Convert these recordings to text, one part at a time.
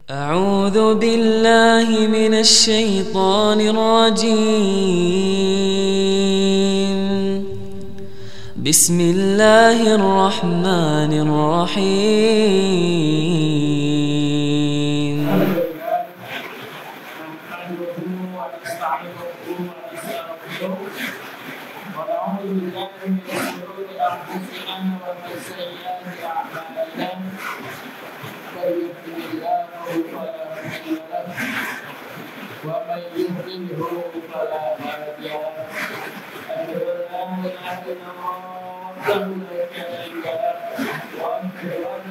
أعوذ بالله من الشيطان الرجيم. بسم الله الرحمن الرحيم. ونعوذ بالله من شرور أنفسنا ومن سيئات أعمالنا من يهده الله فلا مضل له ومن يضلله فلا هادي له أشهد أن لا إله إلا الله وحده لا شريك له وأشهد أن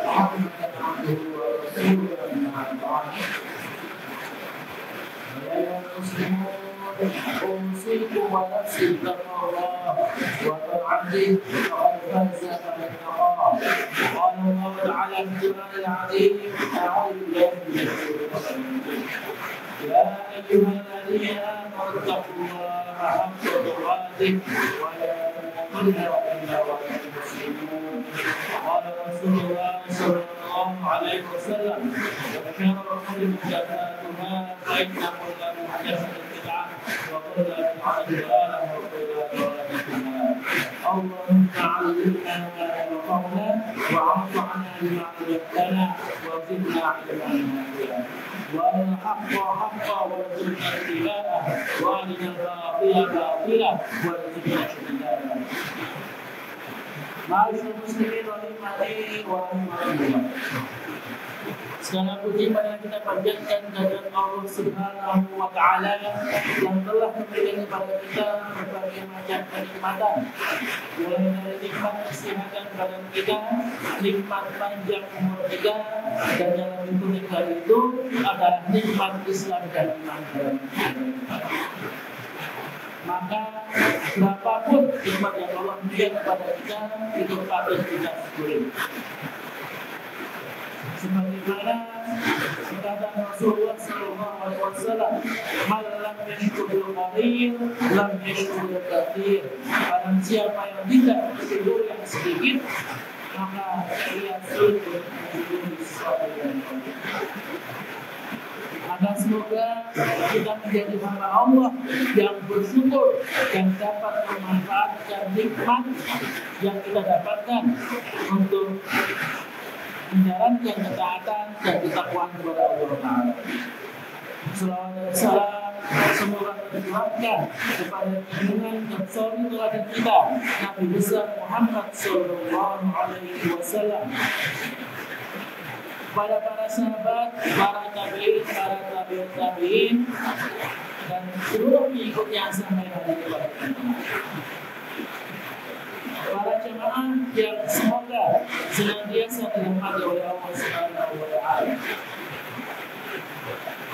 محمدا عبده ورسوله أما بعد يا أيها المسلمون أوصيكم ونفسي بتقوى الله وطاعته فقد فاز من اتقاه. قال الله تعالى في القرآن العظيم: أعوذ بالله من الشيطان الرجيم. يا أيها الذين آمنوا اتقوا الله حق تقاته ولا تموتن إلا وأنتم مسلمون. قال رسول الله صلى الله عليه وسلم: وشر الأمور محدثاتها فإن كل محدثة بدعة وكل بدعة ضلالة وكل ضلالة في النار. اللهم علمنا ما ينفعنا وانفعنا بما علمتنا وزدنا علما نافعا. وارنا الحق حقا وارزقنا اتباعه وارنا الباطل باطلا وارزقنا اجتنابه. Ma'asyiral muslimin rahimani wa rahimakumullah. Segala puji pada kita panjatkan kehadirat Allah Subhanahu wa taala yang telah memberikan kepada kita berbagai macam kenikmatan, mulai dari nikmat kesehatan badan kita, nikmat panjang umur kita, dan dalam itu nikmat itu adalah nikmat Islam dan iman dalam kita. Maka berapapun nikmat yang Allah berikan kepada kita itu patut kita syukuri. Sebagaimana kata Rasulullah sallallahu alaihi wasallam, "Man lam yashkuril qalil, lam yashkuril katsir." Barang siapa yang tidak bersyukur yang sedikit, maka ia sulit mensyukuri sesuatu yang banyak. Maka semoga kita menjadi hamba Allah yang bersyukur dan dapat memanfaatkan nikmat yang kita dapatkan untuk menjalankan ketaatan dan ketakwaan kepada Allah Taala. Salawat dan salam semoga tercurahkan kepada junjungan dan suri teladan kita Nabi besar Muhammad sallallahu alaihi wasallam, pada para sahabat, para tabi'in, dan seluruh pengikutnya sampai hari kiamat. Para jemaah yang semoga senantiasa dirahmati oleh Allah Subhanahu wa taala.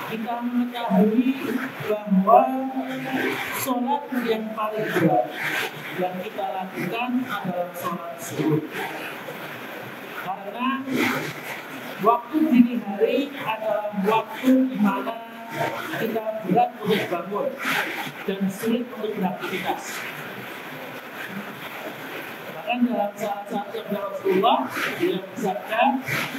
Kita mengetahui bahwa sholat yang paling berat yang kita lakukan adalah sholat subuh. Karena waktu dini hari adalah waktu di mana kita berat untuk bangun dan sulit untuk beraktivitas. Bahkan dalam salah satu sabda Rasulullah, dia bersabda,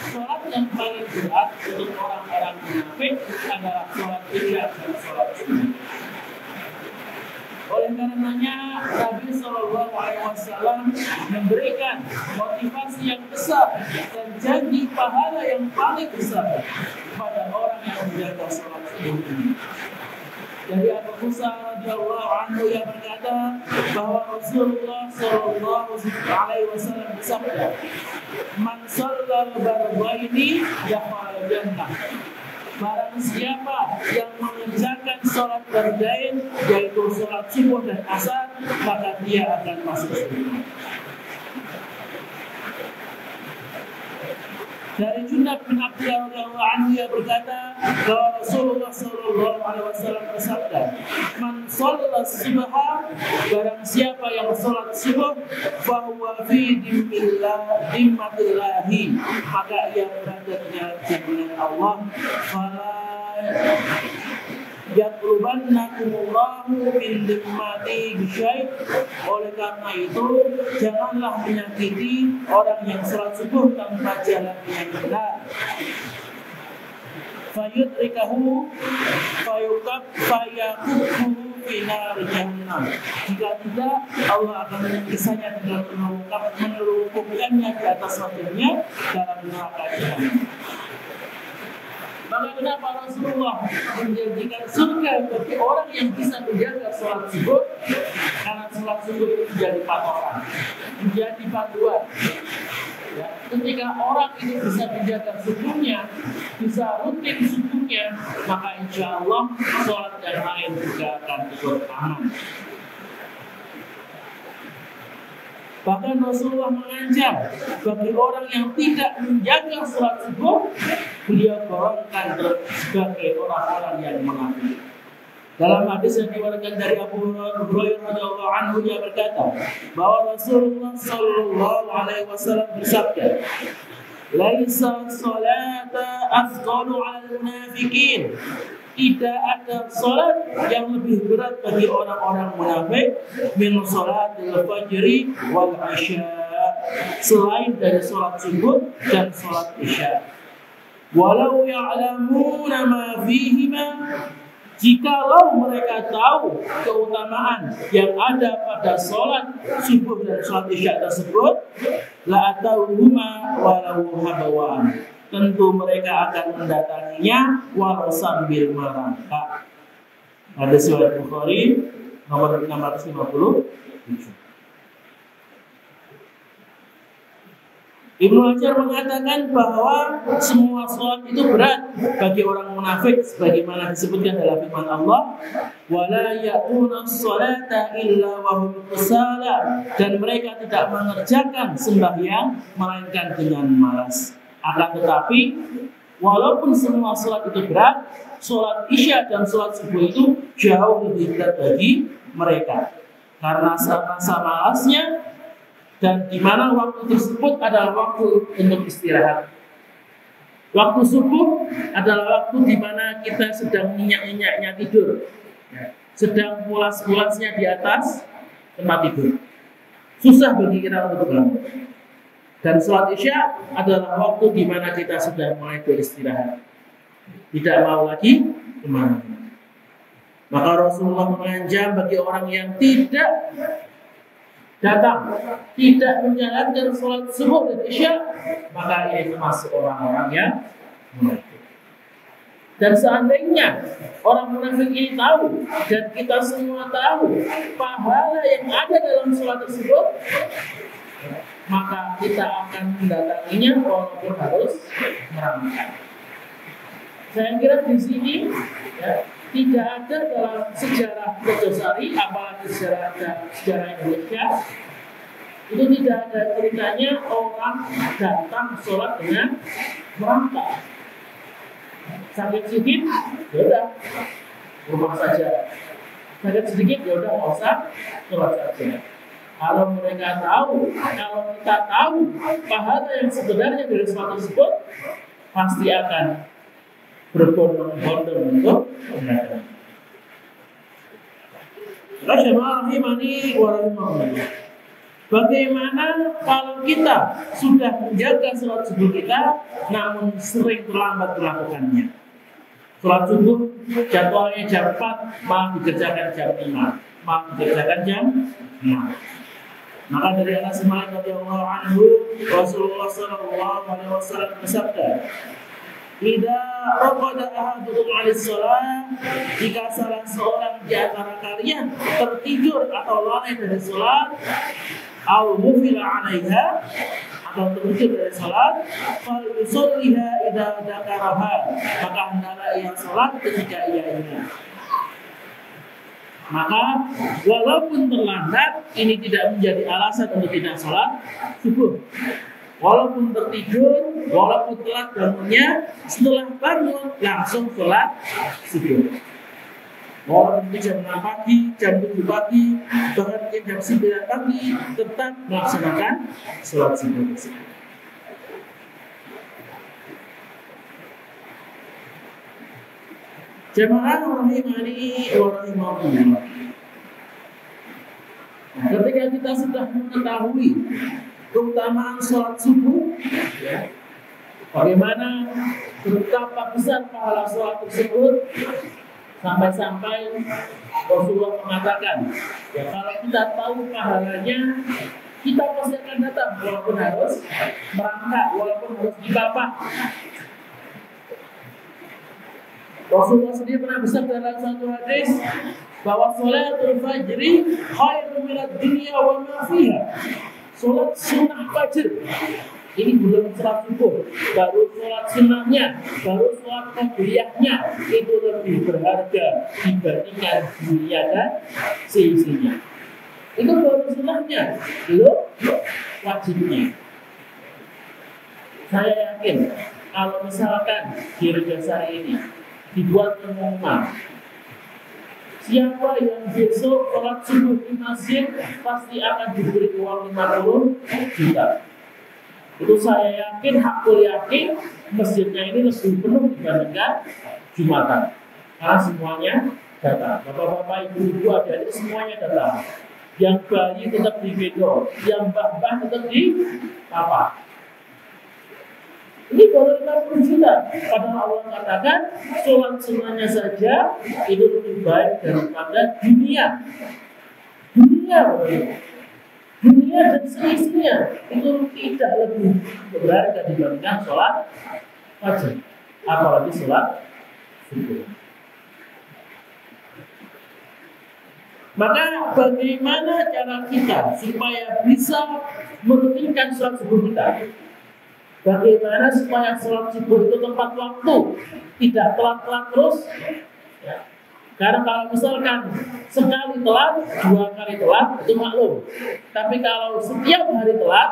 sholat yang paling berat untuk orang-orang munafik adalah sholat isya dan sholat subuh. Oleh karenanya Nabi Shallallahu Alaihi Wasallam memberikan motivasi yang besar dan janji pahala yang paling besar kepada orang yang menjaga sholat subuh ini. Dari Abu Musa radhiyallahu anhu yang berkata bahwa Rasulullah Shallallahu Alaihi Wasallam bersabda, "Man shallal fardhaini dakhala jannah." Barang siapa yang mengerjakan sholat fardain, yaitu sholat subuh dan asar, maka dia akan masuk surga. Dari Junad bin Abdullah radhiyallahu anhu ia berkata bahwa Rasulullah sallallahu alaihi wasallam bersabda, "Man shalla subha," barang siapa yang sholat subuh, "fahuwa fi dimmatillahi," maka ia berada di dalam jaminan Allah. Fala yatlubannakumullahu min dimmati bisyai. Oleh karena itu janganlah menyakiti orang yang sholat subuh tanpa jalan yang benar. fayudrikahu fayakubuhu fi nar jahannam. Jika tidak, Allah akan menyiksa-Nya dengan melumpuhkannya di atas wajahnya dalam neraka jahannam. Maka kenapa Rasulullah menjanjikan surga bagi orang yang bisa menjaga sholat subuh? Karena sholat subuh itu menjadi patokan, menjadi panduan. Ya, ketika orang itu bisa menjaga subuhnya, bisa rutin subuhnya, maka insya Allah sholat yang lain juga akan ikut aman. Bahkan Rasulullah mengancam bagi orang yang tidak menjaga sholat subuh, beliau golongkan sebagai orang-orang yang munafik. Dalam hadis yang diriwayatkan dari Abu Hurairah radhiyallahu anhu, dia berkata bahwa Rasulullah sallallahu alaihi wasallam bersabda, "Laisa salata afdalu 'alal munafiqin." Tidak ada salat yang lebih berat bagi orang-orang munafik min salatil fajri wal isya, selain dari salat subuh dan salat isya. Walau ya'lamuna ma fihima, jikalau mereka tahu keutamaan yang ada pada salat subuh dan salat isya tersebut, la atauhuma walau habawan, tentu mereka akan mendatanginya walau sambil merangkak. Hadis riwayat Bukhari nomor 657. Ibnu Hajar mengatakan bahwa semua sholat itu berat bagi orang munafik, sebagaimana disebutkan dalam firman Allah, wala ya'tuna sholata illa wa hum kusala, dan mereka tidak mengerjakan sembahyang melainkan dengan malas. Akan tetapi, walaupun semua sholat itu berat, sholat isya dan sholat subuh itu jauh lebih berat bagi mereka. Karena rasa malasnya, dan di mana waktu tersebut adalah waktu untuk istirahat. Waktu subuh adalah waktu di mana kita sedang nyenyak-nyenyaknya tidur, sedang pulas-pulasnya di atas tempat tidur. Susah bagi kita untuk bangun. Dan sholat isya adalah waktu di mana kita sudah mulai beristirahat, tidak mau lagi kemana. Maka Rasulullah mengancam bagi orang yang tidak datang, tidak menjalankan sholat subuh dan isya, maka ini termasuk orang-orang yang munafik. Dan seandainya orang munafik ini tahu, dan kita semua tahu pahala yang ada dalam sholat tersebut, maka kita akan mendatanginya walaupun harus merangkak. Saya kira di sini ya, tidak ada dalam sejarah Kejosari, apalagi sejarah Indonesia, itu tidak ada ceritanya orang datang sholat dengan merangkak. Sakit sedikit, ya udah rumah saja. Sakit sedikit, ya udah nggak usah sholat saja. Kalau mereka tahu, kalau kita tahu pahala yang sebenarnya dari sholat tersebut, pasti akan berbondong-bondong untuk mendatangi. Rahimani wa rahimakumullah. Bagaimana kalau kita sudah menjaga sholat subuh kita, namun sering terlambat melakukannya? Sholat subuh jadwalnya jam 4, malah dikerjakan jam 5, malah dikerjakan jam 6. Maka dari Anas bin Malik radhiyallahu anhu, Rasulullah sallallahu alaihi wasallam bersabda, "Idza raqada ahadukum 'alis shalah," jika salah seorang di antara kalian tertidur atau lalai dari salat, au mufila 'alaiha, atau tertidur dari salat, fal yusalliha idza dzakaraha, maka hendaklah ia salat ketika ia ingat. Maka walaupun terlambat, ini tidak menjadi alasan untuk tidak sholat subuh. Walaupun tertidur, walaupun telat bangunnya, setelah bangun langsung sholat subuh. Walaupun jam 6 pagi, jam 7 pagi, bahkan jam 9 pagi, tetap melaksanakan sholat subuh tersebut. Jamaah rahimani wa rahimakumullah. Ketika kita sudah mengetahui keutamaan sholat subuh, bagaimana betapa besar pahala sholat tersebut, sampai-sampai Rasulullah mengatakan, ya kalau kita tahu pahalanya, kita pasti akan datang, walaupun harus merangkak, walaupun harus dipapah. Rasulullah sendiri pernah bersabda dalam satu hadis bahwa sholatul fajri khairun minad dunya wa ma fiha. Sholat sunnah fajr, ini belum sholat subuh, baru sholat sunnahnya, baru sholat qobliyahnya, itu lebih berharga dibandingkan dunia dan seisinya. Itu baru sunnahnya, belum wajibnya. Saya yakin kalau misalkan di Regasari ini dibuat pengumuman, siapa yang besok sholat subuh di masjid pasti akan diberi uang 50 juta. Itu saya yakin, hakul yakin, masjidnya ini lebih penuh dibandingkan Jumatan. Karena semuanya datang. Bapak-bapak, ibu-ibu, adik-adik semuanya datang. Yang bayi tetap di bedo, yang mbah-mbah tetap di papa. Ini baru 50 juta. Padahal Allah katakan sholat sunnahnya saja itu lebih baik daripada dunia. Dunia dan seisinya itu tidak lebih berharga dibandingkan sholat wajib, apalagi sholat subuh. Maka bagaimana cara kita supaya bisa merutinkan sholat subuh kita? Bagaimana supaya sholat subuh itu tepat waktu, tidak telat-telat terus? Ya. Karena kalau misalkan sekali telat, 2 kali telat, itu maklum. Tapi kalau setiap hari telat,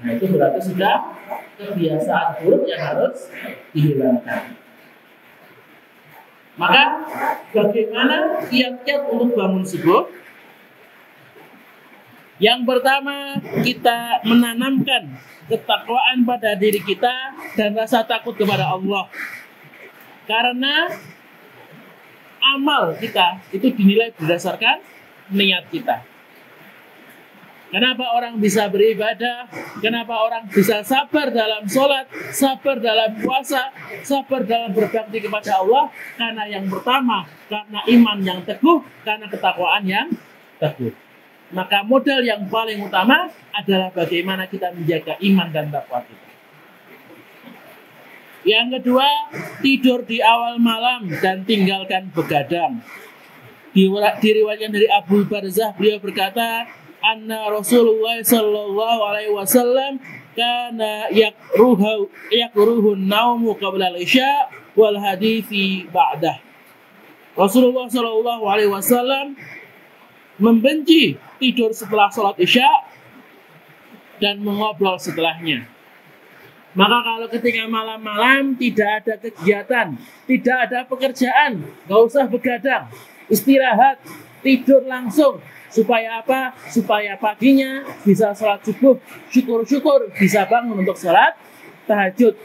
nah itu berarti sudah kebiasaan buruk yang harus dihilangkan. Maka bagaimana kiat-kiat untuk bangun subuh? Yang pertama, kita menanamkan ketakwaan pada diri kita dan rasa takut kepada Allah. Karena amal kita itu dinilai berdasarkan niat kita. Kenapa orang bisa beribadah? Kenapa orang bisa sabar dalam sholat, sabar dalam puasa, sabar dalam berbakti kepada Allah? Karena yang pertama, karena iman yang teguh, karena ketakwaan yang teguh. Maka modal yang paling utama adalah bagaimana kita menjaga iman dan takwa kita. Yang kedua, tidur di awal malam dan tinggalkan begadang. Diriwayatkan dari Abu Barzah, beliau berkata, anna Rasulullah sallallahu alaihi wasallam kana yakruhun naumu qabla al-isya wal hadithi ba'dah. Rasulullah sallallahu alaihi wasallam membenci tidur setelah sholat isya dan mengobrol setelahnya. Maka kalau ketika malam-malam tidak ada kegiatan, tidak ada pekerjaan, gak usah begadang, istirahat, tidur langsung. Supaya apa? Supaya paginya bisa sholat subuh, syukur-syukur bisa bangun untuk sholat tahajud.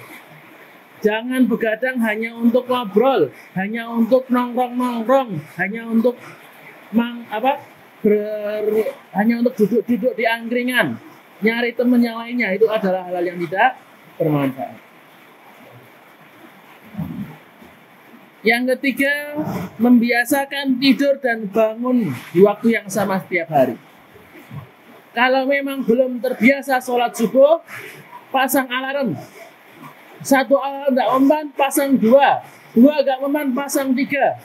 Jangan begadang hanya untuk ngobrol, hanya untuk nongkrong-nongkrong, hanya untuk hanya untuk duduk-duduk di angkringan, nyari teman yang lainnya. Itu adalah hal yang tidak bermanfaat. Yang ketiga, membiasakan tidur dan bangun di waktu yang sama setiap hari. Kalau memang belum terbiasa sholat subuh, pasang alarm. 1 alarm tidak mempan, pasang 2. 2 gak mempan, pasang 3.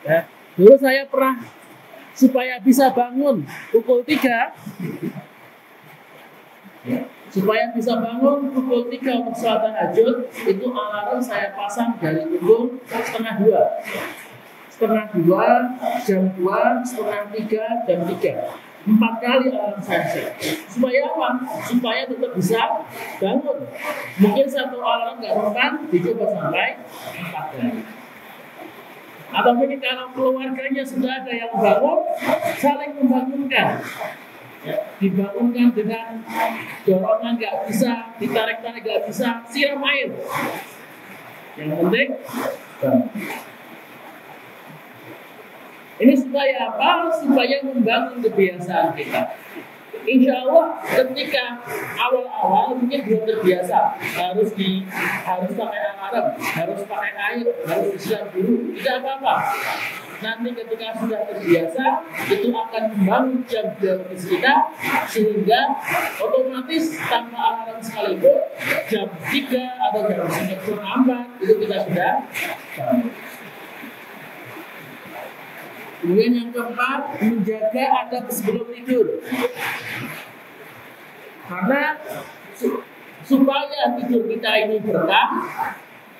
Ya. Dulu saya pernah, supaya bisa bangun pukul 3, supaya bisa bangun pukul 3 untuk sholat tahajud, itu alarm saya pasang dari pukul setengah 2, jam 2, setengah 3, jam 3. 4 kali alarm saya set. Supaya apa? Supaya tetap bisa bangun. Mungkin 1 alarm nggak mempan, dicoba sampai 4 kali. Atau mungkin kalau keluarganya sudah ada yang bangun, saling membangunkan. Ya, dibangunkan dengan dorongan nggak bisa, ditarik-tarik nggak bisa, siram air. Yang penting bangun. Ini supaya apa? Supaya membangun kebiasaan kita. Insya Allah ketika awal-awal mungkin belum terbiasa harus pakai alarm, harus pakai air, harus disiram dulu, tidak apa-apa. Nanti ketika sudah terbiasa itu akan membangun jam biologis kita sehingga otomatis tanpa alarm sekalipun jam 3 atau jam 4 itu kita sudah bangun. Kemudian yang keempat, menjaga adab sebelum tidur. Karena supaya tidur kita ini berkah,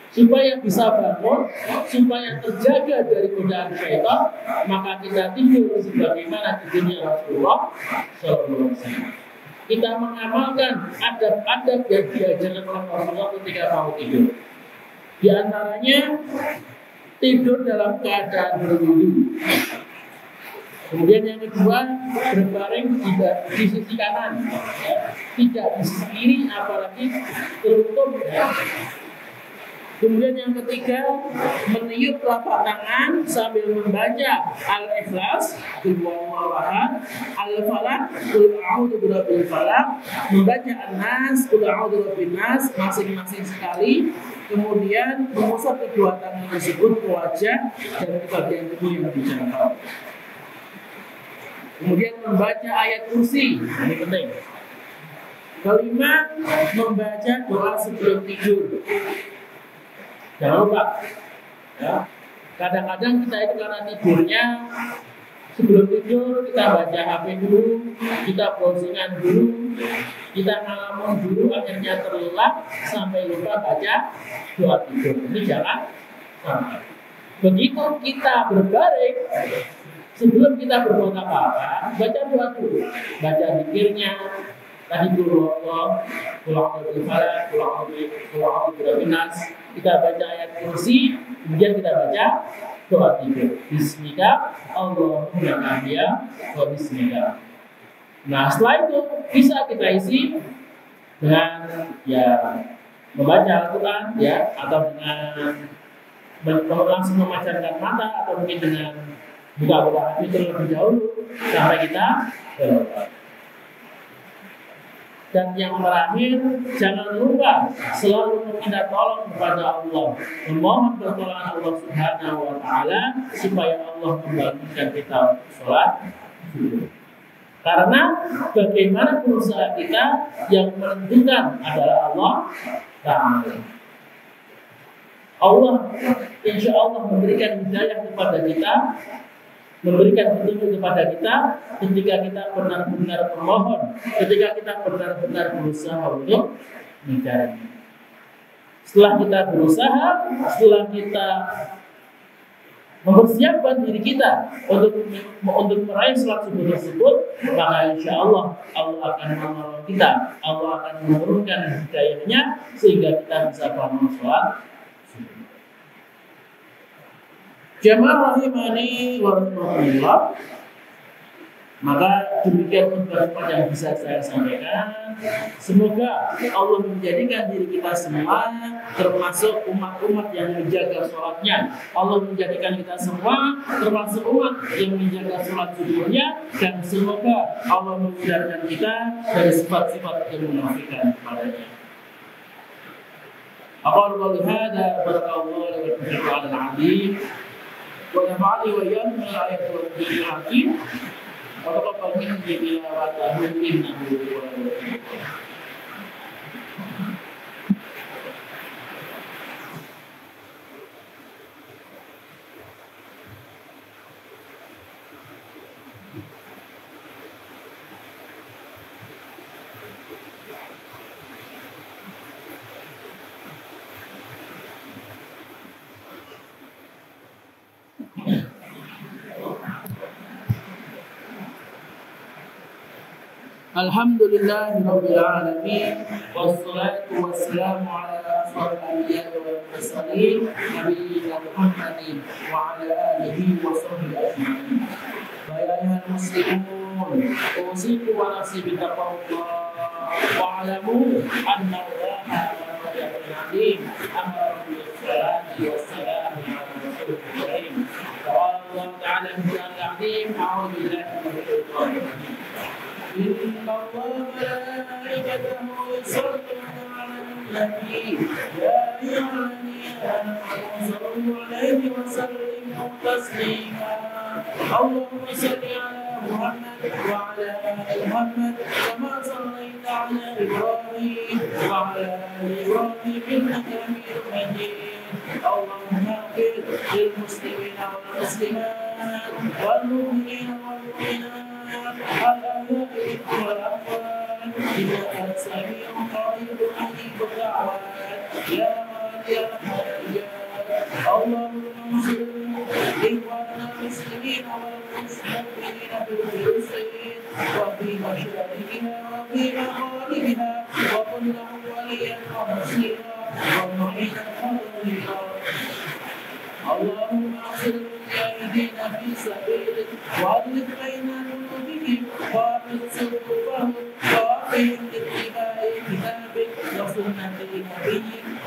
supaya bisa bangun, supaya terjaga dari godaan syaitan, maka kita tidur sebagaimana tidurnya Rasulullah SAW. Kita mengamalkan adab-adab yang diajarkan oleh Rasulullah ketika mau tidur. Di antaranya tidur dalam keadaan berwudu. Kemudian yang kedua, berbaring di sisi kanan, tidak di sisi kiri, apalagi tertutup. Kemudian yang ketiga, meniup telapak tangan sambil membaca Al-Ikhlas, Al-Falaq, Qul a'udzu birabbil falaq, membaca An-Nas, Qul a'udzu birabbin nas masing-masing sekali. Kemudian mengusap kedua tangan tersebut ke wajah dan ke bagian tubuh yang dijangkau. Kemudian membaca ayat kursi, ini penting. Kelima, membaca doa sebelum tidur. Jangan lupa, ya. Kadang-kadang kita itu karena tidurnya sebelum tidur kita baca HP dulu, kita browsingan dulu, kita ngalamun dulu, akhirnya terlelap sampai lupa baca doa tidur. Ini jangan sampai. Begitu kita berbaring, sebelum kita berbuat apa-apa, baca doa dulu, baca zikirnya. Tadi dulu Allah, pulang kita baca ayat kursi, kemudian kita baca doa tidur. Bismillah, Allahumma ahya wa bismillah. Nah, setelah itu bisa kita isi dengan membaca Al-Quran atau dengan langsung memejamkan mata atau mungkin dengan buka-buka hati terlebih dahulu sampai kita berdoa. Dan yang terakhir, jangan lupa selalu meminta tolong kepada Allah, memohon pertolongan Allah Subhanahu wa Ta'ala supaya Allah membangunkan kita untuk sholat subuh. Karena bagaimana berusaha kita yang menentukan adalah Allah Ta'ala. Allah insya Allah memberikan hidayah kepada kita, memberikan petunjuk kepada kita ketika kita benar-benar memohon, ketika kita benar-benar berusaha untuk mencari. Setelah kita berusaha, setelah kita mempersiapkan diri kita untuk meraih sholat subuh tersebut, maka insya Allah akan menolong kita, Allah akan menurunkan hidayahnya sehingga kita bisa bangun sholat. Jamaah rahimani wa rahimakumullah. Maka demikian khutbah yang bisa saya sampaikan. Semoga Allah menjadikan diri kita semua termasuk umat-umat yang menjaga sholatnya. Allah menjadikan kita semua termasuk umat yang menjaga sholat subuhnya. Dan semoga Allah menghindarkan kita dari sifat-sifat kemunafikan padanya. Aqulu qawli hadza barakallahu li wa lakum fil azim. ونفعني وإياكم من الآيات والذكر الحكيم وتقبل مني تلاوته إنه هو الغفور. Alhamdulillahi Rabbil Alamin, wassalatu wassalamu ala ashrafil anbiya'i wal mursalin, nabiyyina Muhammadin wa ala alihi wa sahbihi ajma'in. Ayuhal muslimun, usikum wa nafsi bitaqwallah wa alamu anna Allaha ghafurun halim. Amara bis salati wassalamu ala rasulil karim. Qala Allah ta'ala fil azim, a'udzu billahi minasyaitonir rajim. إن الله وملائكته يصلون على النبي يا أيها الذين آمنوا صلوا عليه وسلموا تسليما اللهم صل على محمد وعلى آل محمد كما صليت على إبراهيم وعلى آل إبراهيم إنك حميد مجيد اللهم اغفر للمسلمين والمسلمات والمؤمنين والمؤمنات الأحياء منهم والأموات إنك سميع قريب مجيب الدعوات يا غالي الحاجات اللهم انصر إخواننا المسلمين والمؤمنين في فلسطين وفي مشارقها وفي مغاربها وكن لهم وليا ونصيرا ومعينا ونظيرا اللهم اغفر للمجاهدين في سبيلك والف بين قلوبهم واحفظ صدورهم ووفقهم لاتباع كتابك وسنة نبيك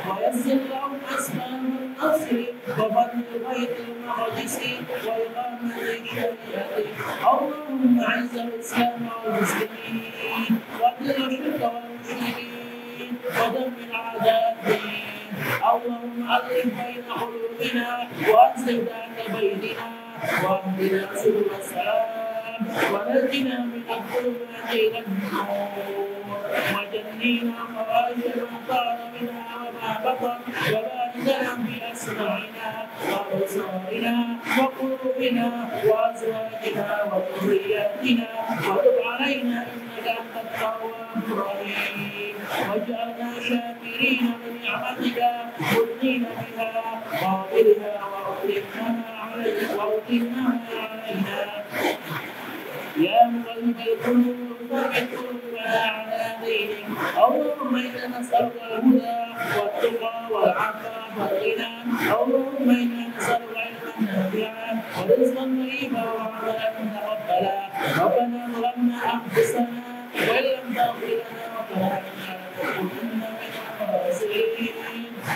ويسر لهم اسباب النصر وفضل بيت المقدس واقامة شريعتك اللهم اعز الاسلام والمسلمين واذل الشرك والمشركين ودمر اعداء الدين اللهم ألف بين قلوبنا وأنزل ذات بيننا واهدنا سبل السلام ونجنا من الظلمات إلى النور وجنينا فواحش ما ظهر منها وما بطن وبارك لنا بأسماعنا وأبصارنا وقلوبنا وأزواجنا وذرياتنا وتب علينا إنك أنت التواب الرحيم واجعلنا شاكرين لنعمتك مثنين بها قابلها وأتمها علينا يا مقلب القلوب ثبت قلوبنا على دينك اللهم إنا نسألك الهدى والتقى والعفاف والغنى اللهم إنا نسألك علما نافعا ورزقا طيبا وعملا متقبلا ربنا ظلمنا أنفسنا وإن لم تغفر لنا وترحمنا لنكونن من الخاسرين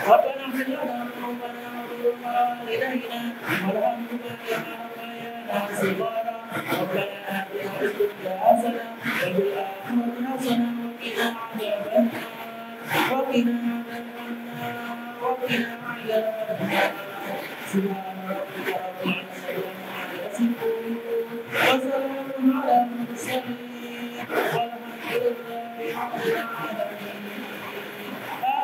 ربنا اغفر لنا ذنوبنا وذنوب والدينا وارحمهما كما ربيانا صغارا ربنا آتنا في الدنيا حسنة وفي الآخرة حسنة وقنا عذاب النار سبحان ربك رب العزة عما يصفون وسلام على المرسلين والحمد لله رب العالمين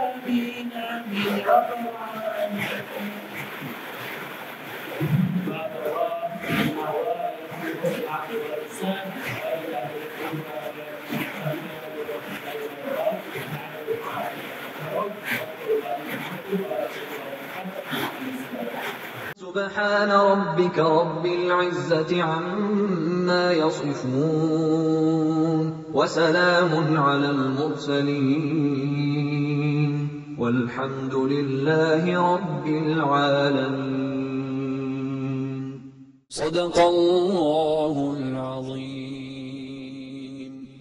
آمين آمين رب العالمين عباد الله إن الله يأمر بالعدل والإحسان وإيتاء ذي القربى سبحان ربك رب العزة عما يصفون وسلام على المرسلين والحمد لله رب العالمين. صدق الله العظيم.